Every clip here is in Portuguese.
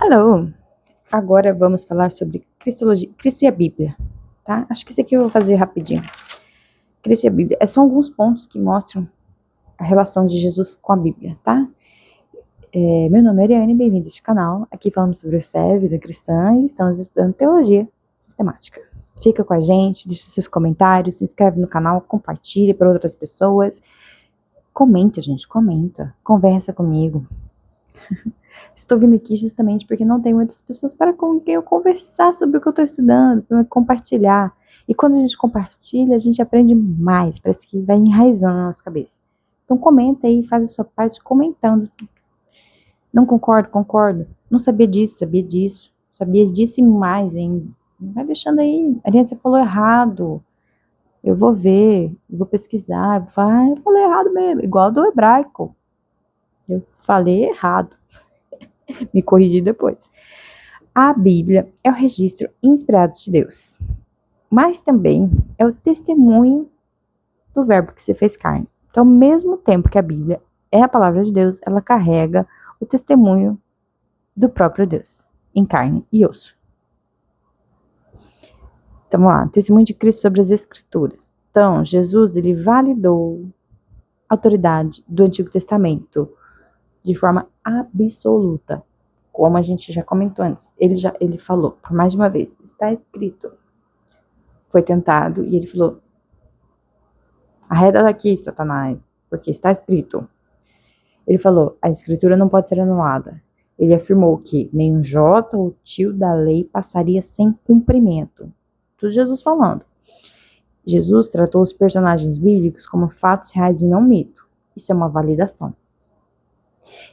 Hello! Agora vamos falar sobre Cristologia, Cristo e a Bíblia, tá? Acho que esse aqui eu vou fazer rapidinho. Cristo e a Bíblia. São alguns pontos que mostram a relação de Jesus com a Bíblia, tá? Meu nome é Ariane, bem-vindo a este canal. Aqui falamos sobre fé, vida cristã e estamos estudando teologia sistemática. Fica com a gente, deixa seus comentários, se inscreve no canal, compartilha para outras pessoas. Comenta, gente, comenta. Conversa comigo. Estou vindo aqui justamente porque não tem muitas pessoas para com quem eu conversar sobre o que eu estou estudando, para compartilhar. E quando a gente compartilha, a gente aprende mais, parece que vai enraizando na nossa cabeça. Então comenta aí, faz a sua parte comentando. Não concordo, concordo. Não sabia disso, sabia disso. Sabia disso e mais ainda. Vai deixando aí. Ariane, você falou errado. Eu vou ver, eu vou pesquisar. Eu vou falar, eu falei errado mesmo. Igual do hebraico. Eu falei errado. Me corrigi depois. A Bíblia é o registro inspirado de Deus, mas também é o testemunho do verbo que se fez carne. Então, ao mesmo tempo que a Bíblia é a palavra de Deus, ela carrega o testemunho do próprio Deus, em carne e osso. Então, vamos lá, testemunho de Cristo sobre as Escrituras. Então, Jesus, ele validou a autoridade do Antigo Testamento de forma absoluta. Como a gente já comentou antes, ele falou por mais de uma vez, está escrito. Foi tentado e ele falou, arreda daqui, Satanás, porque está escrito. Ele falou, a escritura não pode ser anulada. Ele afirmou que nenhum jota ou tio da lei passaria sem cumprimento. Tudo Jesus falando. Jesus tratou os personagens bíblicos como fatos reais e não mito. Isso é uma validação.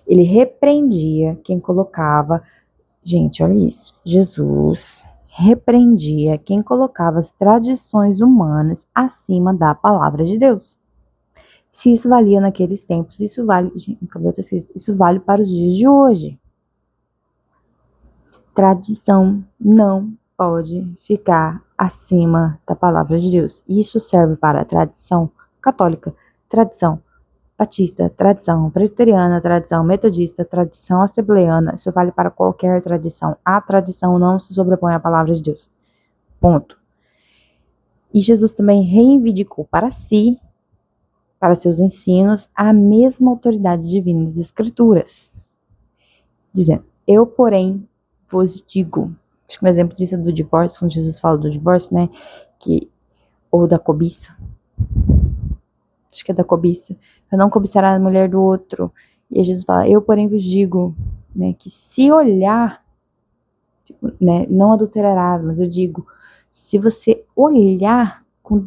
Ele repreendia quem colocava... Gente, olha isso. Jesus repreendia quem colocava as tradições humanas acima da palavra de Deus. Se isso valia naqueles tempos, isso vale para os dias de hoje. Tradição não pode ficar acima da palavra de Deus. Isso serve para a tradição católica, tradição batista, tradição presbiteriana, tradição metodista, tradição assembleiana. Isso vale para qualquer tradição. A tradição não se sobrepõe à palavra de Deus. Ponto. E Jesus também reivindicou para si, para seus ensinos, a mesma autoridade divina das Escrituras. Dizendo, eu, porém, vos digo. Acho que um exemplo disso é do divórcio, quando Jesus fala do divórcio, né? Ou da cobiça. Acho que é da cobiça. Eu não cobiçará a mulher do outro. E Jesus fala, eu, porém, vos digo, né, que se olhar, tipo, né, não adulterarás, mas eu digo, se você olhar com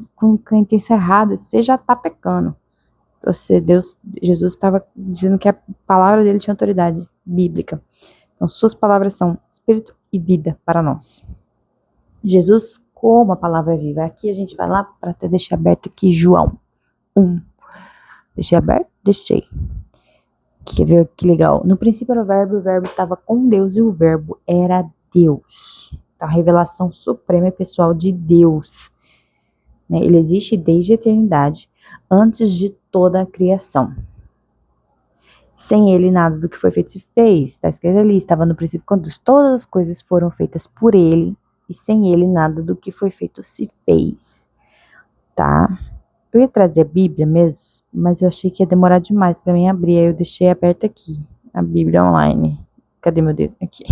a intenção errada, você já está pecando. Jesus estava dizendo que a palavra dele tinha autoridade bíblica. Então, suas palavras são espírito e vida para nós. Jesus, como a palavra é viva. Aqui a gente vai lá para até deixar aberto aqui João 1. Deixei aberto? Deixei. Quer ver que legal? No princípio era o verbo estava com Deus e o verbo era Deus. Então, a revelação suprema e pessoal de Deus. Né? Ele existe desde a eternidade, antes de toda a criação. Sem ele, nada do que foi feito se fez. Está escrito ali, estava no princípio quando todas as coisas foram feitas por ele, e sem ele, nada do que foi feito se fez. Tá? Eu ia trazer a Bíblia mesmo, mas eu achei que ia demorar demais para mim abrir, aí eu deixei aberta aqui, a Bíblia online. Cadê meu dedo? Aqui.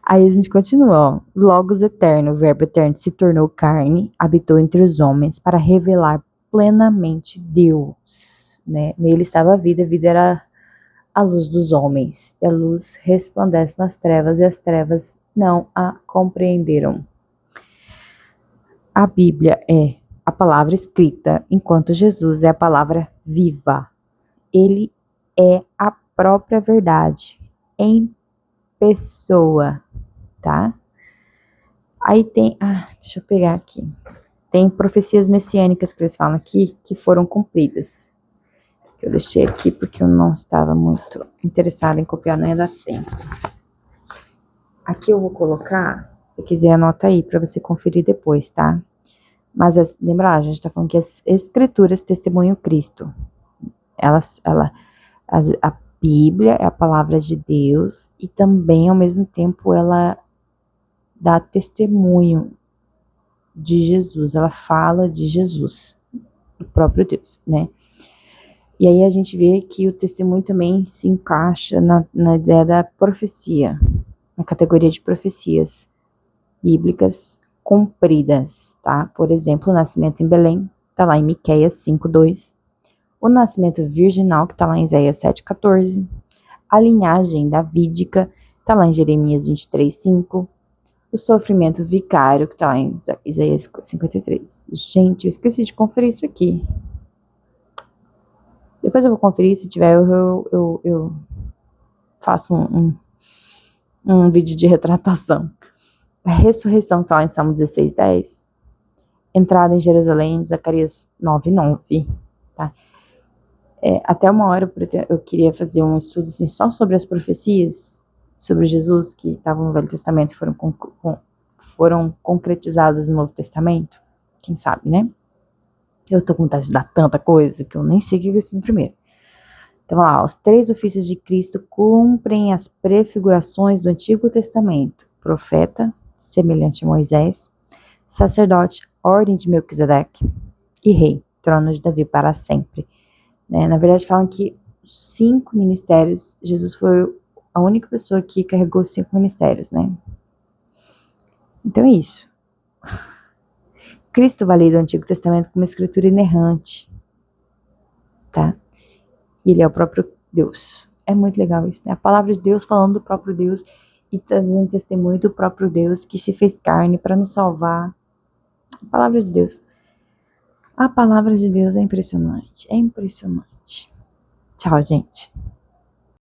Aí a gente continua, ó. Logos eterno, o verbo eterno se tornou carne, habitou entre os homens para revelar plenamente Deus, né? Nele estava a vida era a luz dos homens, e a luz resplandece nas trevas, e as trevas não a compreenderam. A Bíblia é a palavra escrita, enquanto Jesus é a palavra viva. Ele é a própria verdade em pessoa, tá? Aí tem, deixa eu pegar aqui. Tem profecias messiânicas que eles falam aqui que foram cumpridas. Que eu deixei aqui porque eu não estava muito interessada em copiar, não ia dar tempo. Aqui eu vou colocar, se quiser anota aí para você conferir depois, tá? Mas lembra, a gente está falando que as escrituras testemunham Cristo. A Bíblia é a palavra de Deus e também, ao mesmo tempo, ela dá testemunho de Jesus, ela fala de Jesus, do próprio Deus, né? E aí a gente vê que o testemunho também se encaixa na ideia da profecia, na categoria de profecias bíblicas cumpridas, tá? Por exemplo, o nascimento em Belém, tá lá em Miqueias 5:2. O nascimento virginal, que tá lá em Isaías 7:14. A linhagem davídica, tá lá em Jeremias 23:5. O sofrimento vicário, que tá lá em Isaías 53. Gente, eu esqueci de conferir isso aqui. Depois eu vou conferir, se tiver eu faço um vídeo de retratação. A ressurreição que tá lá em Salmo 16:10. Entrada em Jerusalém, Zacarias 9:9. Tá? Até uma hora eu queria fazer um estudo assim, só sobre as profecias sobre Jesus que estavam no Velho Testamento e foram concretizadas no Novo Testamento. Quem sabe, né? Eu tô com vontade de dar tanta coisa que eu nem sei o que eu estudo primeiro. Então, vamos lá. Os 3 ofícios de Cristo cumprem as prefigurações do Antigo Testamento. Profeta, semelhante a Moisés. Sacerdote, ordem de Melquisedeque. E rei, trono de Davi para sempre. Na verdade, falam que os 5 ministérios, Jesus foi a única pessoa que carregou os 5 ministérios, né? Então é isso. Cristo valida o Antigo Testamento como uma escritura inerrante, tá? E ele é o próprio Deus. É muito legal isso, né? A palavra de Deus falando do próprio Deus e trazendo testemunho do próprio Deus que se fez carne para nos salvar. A palavra de Deus. A palavra de Deus é impressionante. É impressionante. Tchau, gente.